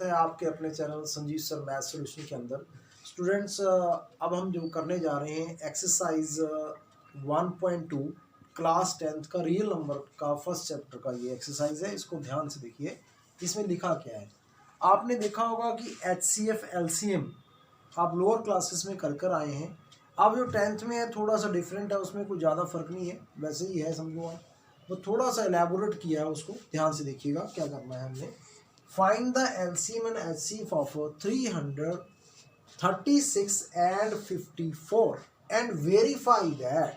है आपके अपने channel Sanjeev sir math solution के अंदर। स्टूडेंट्स, अब हम जो करने जा रहे हैं एक्सरसाइज 1.2 क्लास 10th का रियल नंबर का फर्स्ट चैप्टर का ये एक्सरसाइज है। इसको ध्यान से देखिए, इसमें लिखा क्या है। आपने देखा होगा कि HCF LCM आप लोअर क्लासेस में कर कर आए हैं। अब जो 10th में है थोड़ा सा डिफरेंट है, उसमें कोई ज़्यादा फर्क नहीं है, वैसे ही है समझो आप। वो थोड़ा सा एलैबोरेट किया है, उसको ध्यान से देखिएगा क्या करना है हमने। Find the LCM and HCF of 336 and 54 and verify that।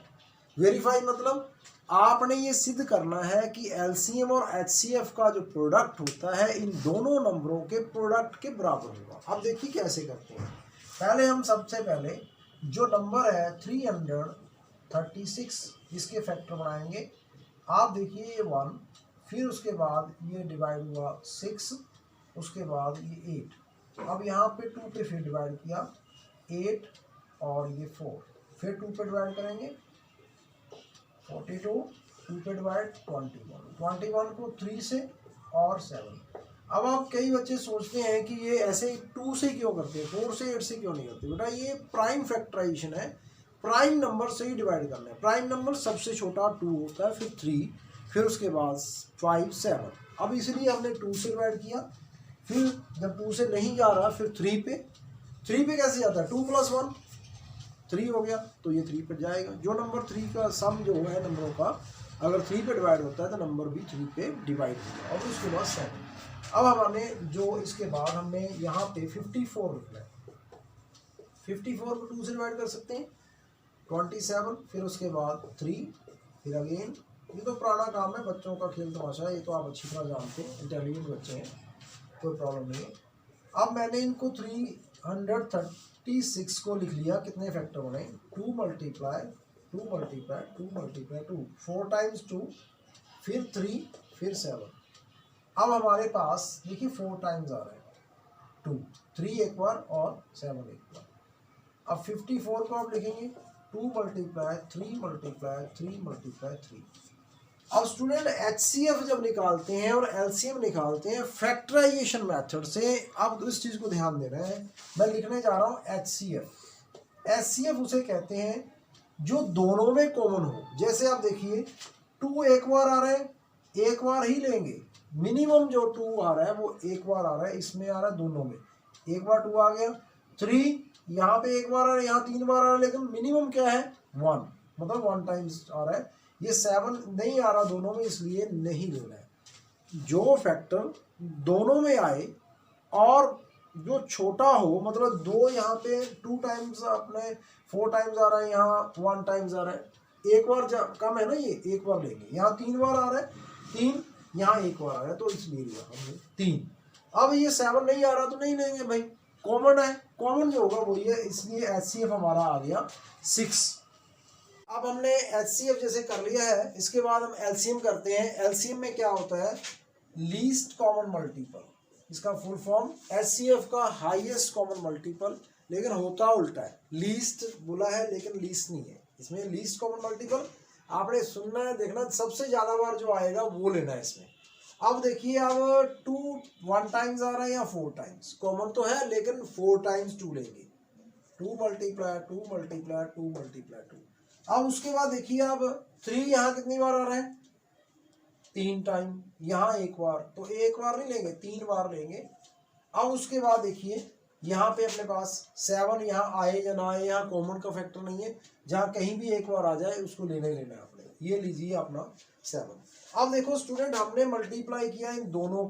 Verify मतलब आपने ये सिद्ध करना है कि LCM और HCF का जो प्रोडक्ट होता है इन दोनों नंबरों के प्रोडक्ट के बराबर होगा। अब देखिए कैसे करते हैं। पहले हम सबसे पहले जो नंबर है 336 इसके फैक्टर बनाएंगे। आप देखिए ये 1, फिर उसके बाद ये डिवाइड हुआ 6, उसके बाद ये 8। अब यहाँ पे 2 पे फिर डिवाइड किया 8 और ये 4, फिर 2 पे डिवाइड करेंगे 42, 2 पे डिवाइड 21 को 3 से और 7। अब आप कई बच्चे सोचते हैं कि ये ऐसे 2 से क्यों करते हैं, 4 से 8 से क्यों नहीं करते। बेटा ये प्राइम फैक्टराइजेशन है, प्राइम नंबर से ही डिवाइड करना है। प्राइम नंबर सबसे छोटा 2 होता है, फिर 3, फिर उसके बाद 5, 7। अब इसलिए हमने 2 से डिवाइड किया, फिर जब 2 से नहीं जा रहा फिर 3 पे कैसे जाता है, 2 + 1 3 हो गया, तो ये 3 पे जाएगा। जो नंबर 3 का सम जो है नंबरों का अगर 3 पे डिवाइड होता है तो नंबर भी 3 पे डिवाइड होगा। और उसके बाद 7। अब हमने जो इसके बाद हमने यहाँ पे 54 लिखना है। 54 को 2 से डिवाइड कर सकते हैं 27, फिर उसके बाद 3, फिर अगेन। ये तो पुराना काम है, बच्चों का खेल तमाशा है, ये तो आप अच्छी तरह जानते हैं, इंटेलिजेंट बच्चे हैं, कोई प्रॉब्लम नहीं है। अब मैंने इनको 336 को लिख लिया, कितने फैक्टर बने 2 × 2 × 2 4 टाइम्स 2, फिर 3, फिर 7। अब हमारे पास देखिए 4 टाइम्स आ रहा है 2, 3 एक बार और 7 एक बार। अब 54 को आप लिखेंगे 2 × 3 × 3। अब स्टूडेंट HCF जब निकालते हैं और LCM निकालते हैं फैक्टराइजेशन मेथड से। अब इस चीज़ को ध्यान दे रहे हैं, मैं लिखने जा रहा हूँ HCF उसे कहते हैं जो दोनों में कॉमन हो। जैसे आप देखिए 2 एक बार आ रहा है, एक बार ही लेंगे। मिनिमम जो 2 आ रहा है वो एक बार आ रहा है, इसमें आ रहा है दोनों में एक बार 2 आ गया। 3 यहाँ पे एक बार आ रहा है, यहाँ 3 बार आ रहा है, लेकिन मिनिमम क्या है 1, मतलब 1 टाइम्स आ रहा है। ये 7 नहीं आ रहा दोनों में, इसलिए नहीं लेना है। जो फैक्टर दोनों में आए और जो छोटा हो, मतलब 2 यहाँ पे 2 टाइम्स अपने 4 टाइम्स आ रहा है, यहाँ 1 टाइम्स आ रहा है, एक बार कम है ना, ये एक बार लेंगे। यहाँ 3 बार आ रहा है 3, यहाँ एक बार आ रहा है, तो इसलिए लिया हमने 3। अब ये 7 नहीं आ रहा तो नहीं लेंगे भाई, कॉमन है, कॉमन जो होगा वही है, इसलिए HCF हमारा आ गया 6। अब हमने HCF जैसे कर लिया है, इसके बाद हम LCM करते हैं। LCM में क्या होता है, लीस्ट कॉमन मल्टीपल। इसका फुल फॉर्म HCF का हाईएस्ट कॉमन मल्टीपल, लेकिन होता उल्टा है। लीस्ट बोला है लेकिन लीस्ट नहीं है, इसमें लीस्ट कॉमन मल्टीपल आपने सुनना है, देखना, सबसे ज़्यादा बार जो आएगा वो लेना है इसमें। अब देखिए, अब 2 1 टाइम्स आ रहा है या 4 टाइम्स, कॉमन तो है लेकिन 4 टाइम्स 2 लेंगे, 2 × 2 × 2। अब उसके बाद देखिए, अब 3 यहाँ कितनी बार आ रहा है 3 टाइम, यहाँ एक बार, तो एक बार नहीं लेंगे 3 बार लेंगे। अब उसके बाद देखिए यहाँ पे अपने पास 7 यहाँ आए या ना आए, यहाँ कॉमन का फैक्टर नहीं है, जहाँ कहीं भी एक बार आ जाए उसको लेना ही लेना है आपने। ये लीजिए अपना 7। अब देखो स्टूडेंट, हमने मल्टीप्लाई किया इन दोनों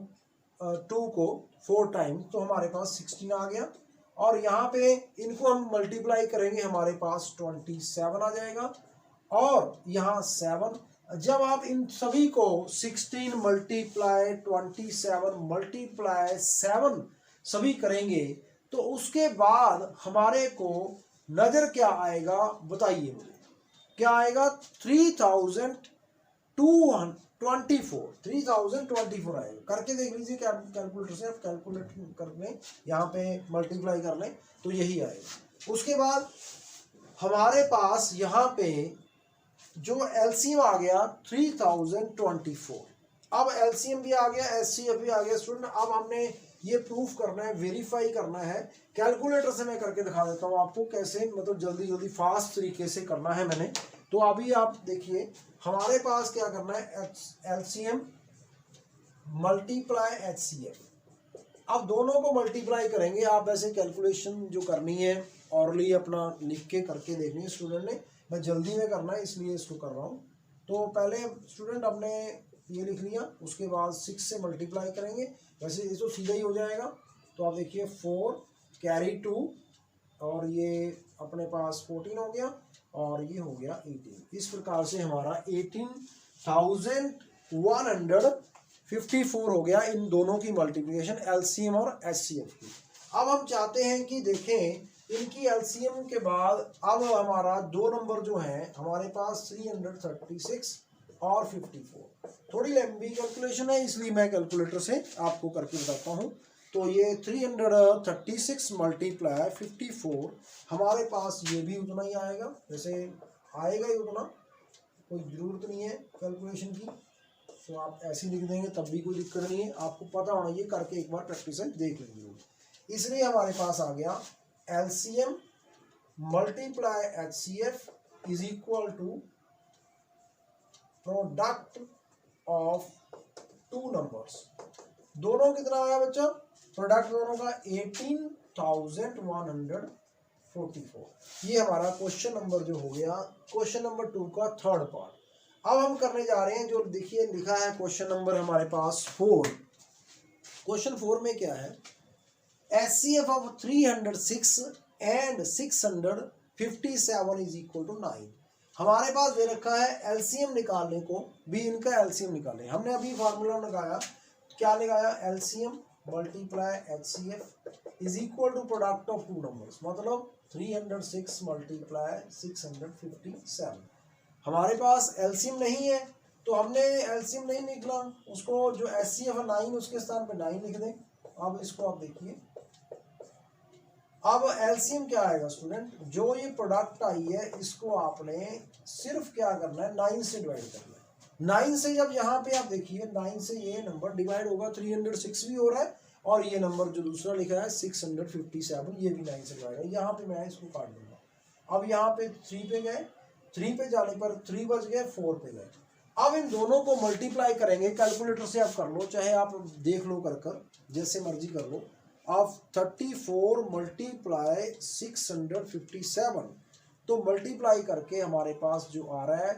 2 को 4 टाइम्स, तो हमारे पास 16 आ गया। और यहाँ पे इनको हम मल्टीप्लाई करेंगे, हमारे पास 27 आ जाएगा। और यहाँ 7, जब आप इन सभी को 16 × 27 × 7 सभी करेंगे तो उसके बाद हमारे को नजर क्या आएगा, बताइए मुझे क्या आएगा। 3024 आएगा। करके देख लीजिए कैलकुलेटर से, आप कैलकुलेट कर लें, यहाँ पे मल्टीप्लाई कर लें तो यही आएगा। उसके बाद हमारे पास यहाँ पे जो LCM आ गया 3024। अब LCM भी आ गया, HCF भी आ गया। स्टूडेंट, अब हमने ये प्रूफ करना है, वेरीफाई करना है। कैलकुलेटर से मैं करके दिखा देता हूँ आपको कैसे, मतलब जल्दी जल्दी फास्ट तरीके से करना है मैंने। तो अभी आप देखिए हमारे पास क्या करना है, एलसीएम मल्टीप्लाई एचसीएफ। अब दोनों को मल्टीप्लाई करेंगे। आप ऐसे कैलकुलेशन जो करनी है ऑरली अपना लिख के करके देखनी है स्टूडेंट ने, मैं जल्दी में करना है इसलिए इसको कर रहा हूँ। तो पहले स्टूडेंट अपने ये लिख लिया, उसके बाद 6 से मल्टीप्लाई करेंगे, वैसे ये तो सीधा ही हो जाएगा। तो आप देखिए 4 कैरी 2 और ये अपने पास 14 हो गया और ये हो गया 18। इस प्रकार से हमारा 18,154 हो गया इन दोनों की मल्टीप्लिकेशन एलसीएम और एचसीएफ की। अब हम चाहते हैं कि देखें इनकी एलसीएम के बाद अब हमारा दो नंबर जो हैं हमारे पास 336 और 54। थोड़ी लंबी कैलकुलेशन है इसलिए मैं कैलकुलेटर से आपको करके बताता हूँ। तो ये 336 मल्टीप्लाई 54 हमारे पास ये भी उतना ही आएगा, वैसे आएगा ही उतना, कोई ज़रूरत नहीं है कैलकुलेशन की। तो आप ऐसे ही लिख देंगे तब भी कोई दिक्कत नहीं है, आपको पता होना ये करके एक बार प्रैक्टिस देख लेंगे। इसलिए हमारे पास आ गया LCM multiply HCF is equal to product of two numbers. दोनों कितना आया बच्चा, प्रोडक्ट दोनों का 18,144। ये हमारा क्वेश्चन नंबर जो हो गया, क्वेश्चन नंबर 2 का थर्ड पार्ट। अब हम करने जा रहे हैं जो देखिए लिखा है क्वेश्चन नंबर हमारे पास 4। क्वेश्चन 4 में क्या है, HCF of 306 and 657 is equal to 9। हमारे पास दे रखा है एलसीएम निकालने को भी, इनका एलसीएम निकालें। हमने अभी फार्मूला लगाया, क्या लगाया, LCM multiply HCF is equal to product of two numbers, मतलब 306 मल्टीप्लाई 657। हमारे पास एलसीएम नहीं है तो हमने एलसीएम नहीं निकला, उसको जो एचसीएफ है 9 उसके स्थान पे 9 लिख दें। अब इसको आप देखिए, अब एलसीएम क्या आएगा स्टूडेंट, जो ये प्रोडक्ट आई है इसको आपने सिर्फ क्या करना है 9 से डिवाइड करना है। 9 से जब यहाँ पे आप देखिए 9 से ये नंबर डिवाइड होगा, 306 भी हो रहा है और ये नंबर जो दूसरा लिखा है 657 ये भी 9 से डिवाइड है। यहाँ पे मैं इसको काट दूंगा। अब यहाँ पे 3 पे गए, 3 पे जाने पर 3 बच गए, 4 पे गए। अब इन दोनों को मल्टीप्लाई करेंगे, कैलकुलेटर से आप कर लो चाहे आप देख लो कर जैसे मर्जी कर लो। ऑफ 34 मल्टीप्लाई 657, तो मल्टीप्लाई करके हमारे पास जो आ रहा है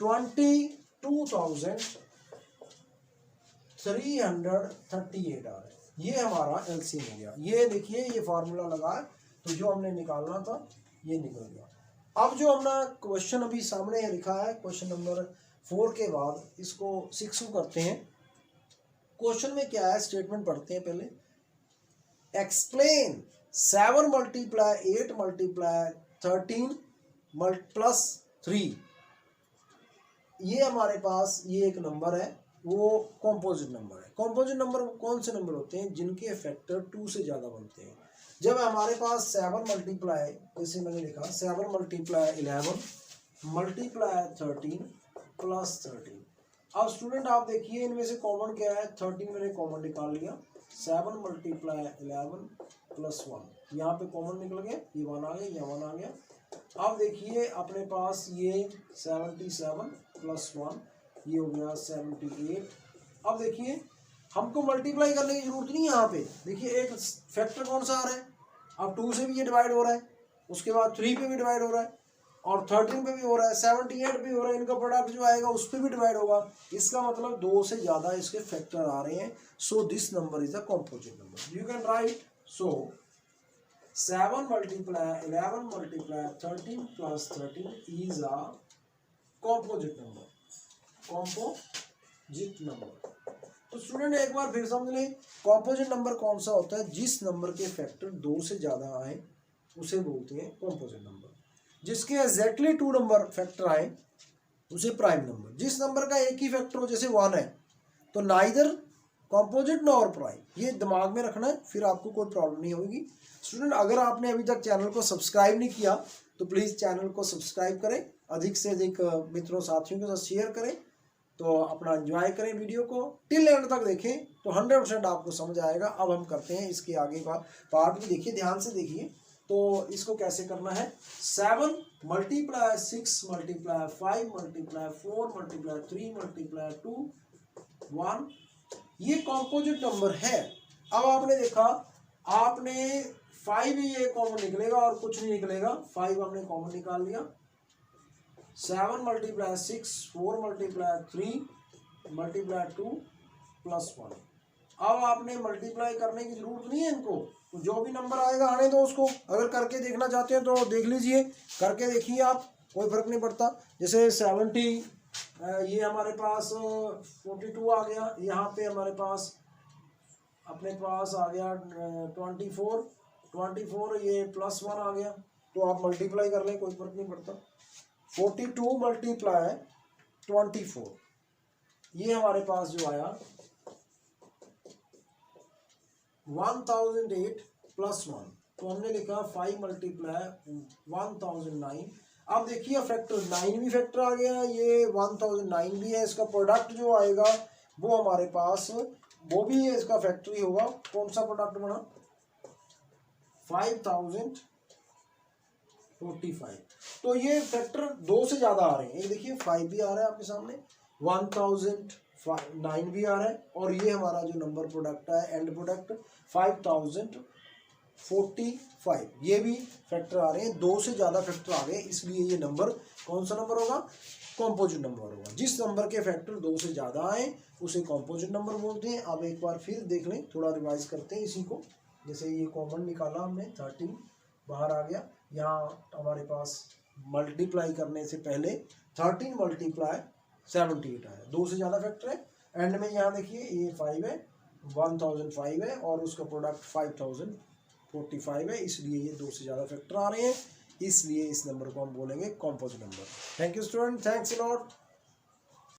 22,338 आ रहा है। ये हमारा एलसीएम हो गया। ये देखिए ये फार्मूला लगा है तो जो हमने निकालना था ये निकल गया। अब जो अपना क्वेश्चन अभी सामने लिखा है क्वेश्चन नंबर 4 के बाद इसको 6 करते हैं। क्वेश्चन में क्या है, स्टेटमेंट पढ़ते हैं पहले। Explain 7 multiply 8 multiply 13 plus 3। ये हमारे पास ये एक नंबर है, वो कॉम्पोजिट नंबर है। कॉम्पोजिट नंबर कौन से नंबर होते हैं, जिनके फैक्टर 2 से ज़्यादा बनते हैं। जब हमारे पास 7 मल्टीप्लाई, जैसे मैंने लिखा 7 मल्टीप्लाई 11 मल्टीप्लाई 13 प्लस 13। अब स्टूडेंट आप देखिए इनमें से कॉमन क्या है, 13 मैंने कॉमन निकाल लिया। 7 मल्टीप्लाई 11 प्लस 1, यहाँ पे कॉमन निकल गया, ये 1 आ गया, ये 1 आ गया। अब देखिए अपने पास ये 77 प्लस 1 ये हो गया 78। अब देखिए हमको मल्टीप्लाई करने की जरूरत नहीं है। यहाँ पे देखिए एक फैक्टर कौन सा आ रहा है, अब 2 से भी ये डिवाइड हो रहा है, उसके बाद 3 पे भी डिवाइड हो रहा है और 13 पे भी हो रहा है, 78 भी हो रहा है। इनका प्रोडक्ट जो आएगा उस पर भी डिवाइड होगा। इसका मतलब 2 से ज़्यादा इसके फैक्टर आ रहे हैं। So this number is a composite number. You can write, so 7 multiply 11 multiply 13 plus 13 is a composite number, composite number. तो स्टूडेंट एक बार फिर समझ लें, कॉम्पोजिट नंबर कौन सा होता है, जिस नंबर के फैक्टर 2 से ज़्यादा आए उसे बोलते हैं कॉम्पोजिट नंबर। जिसके एग्जैक्टली 2 नंबर फैक्टर आए उसे प्राइम नंबर। जिस नंबर का एक ही फैक्टर हो, जैसे 1 है, तो नाइदर कॉम्पोजिट नॉर प्राइम। ये दिमाग में रखना है, फिर आपको कोई प्रॉब्लम नहीं होगी। स्टूडेंट अगर आपने अभी तक चैनल को सब्सक्राइब नहीं किया तो प्लीज़ चैनल को सब्सक्राइब करें, अधिक से अधिक मित्रों साथियों के साथ शेयर करें तो अपना एंजॉय करें वीडियो को, टिल एंड तक देखें तो 100% आपको समझ आएगा। अब हम करते हैं इसके आगे का पार्ट भी, देखिए ध्यान से देखिए। तो इसको कैसे करना है, 7 multiply 6 multiply 5 multiply 4 multiply 3 multiply 2 1, ये कॉम्पोजिट नंबर है। अब आपने देखा, आपने 5 ही ये कॉमन निकलेगा और कुछ नहीं निकलेगा, 5 हमने कॉमन निकाल लिया। 7 मल्टीप्लाई 6 4 मल्टीप्लाई 3 मल्टीप्लाई 2 प्लस 1। अब आपने मल्टीप्लाई करने की जरूरत नहीं है इनको, तो जो भी नंबर आएगा आने दो उसको। अगर करके देखना चाहते हैं तो देख लीजिए, करके देखिए आप, कोई फर्क नहीं पड़ता। जैसे 70, ये हमारे पास 42 आ गया, यहाँ पे हमारे पास अपने पास आ गया 24, ये प्लस 1 आ गया। तो आप मल्टीप्लाई कर लें, कोई फर्क नहीं पड़ता। 42 मल्टीप्लाई 24, ये हमारे पास जो आया 1008 प्लस 1, तो हमने लिखा 5 मल्टीप्लाई 1009। अब देखिए फैक्टर 9 भी फैक्टर आ गया, ये 1009 भी है। इसका प्रोडक्ट जो आएगा वो हमारे पास वो भी है, इसका फैक्टर ही होगा। कौन सा प्रोडक्ट बना, 5045। तो ये फैक्टर 2 से ज़्यादा आ रहे हैं। ये देखिए 5 भी आ रहा है आपके सामने, 1009 भी आ रहा है, और ये हमारा जो नंबर प्रोडक्ट है एंड प्रोडक्ट 5045, ये भी फैक्टर आ रहे हैं। 2 से ज़्यादा फैक्टर आ गए, इसलिए ये नंबर कौन सा नंबर होगा, कॉम्पोजिट नंबर होगा। जिस नंबर के फैक्टर 2 से ज़्यादा आए उसे कॉम्पोजिट नंबर बोलते हैं। अब एक बार फिर देख लें, थोड़ा रिवाइज करते हैं इसी को। जैसे ये कॉमन निकाला हमने, 13 बाहर आ गया। यहाँ हमारे पास मल्टीप्लाई करने से पहले 13 मल्टीप्लाई 78 आया, 2 से ज़्यादा फैक्टर है। एंड में यहाँ देखिए ये 5 है, 1005 है, और उसका प्रोडक्ट 5045 है, इसलिए ये 2 से ज़्यादा फैक्टर आ रहे हैं, इसलिए इस नंबर को हम बोलेंगे composite number. Thank you student, thanks a lot.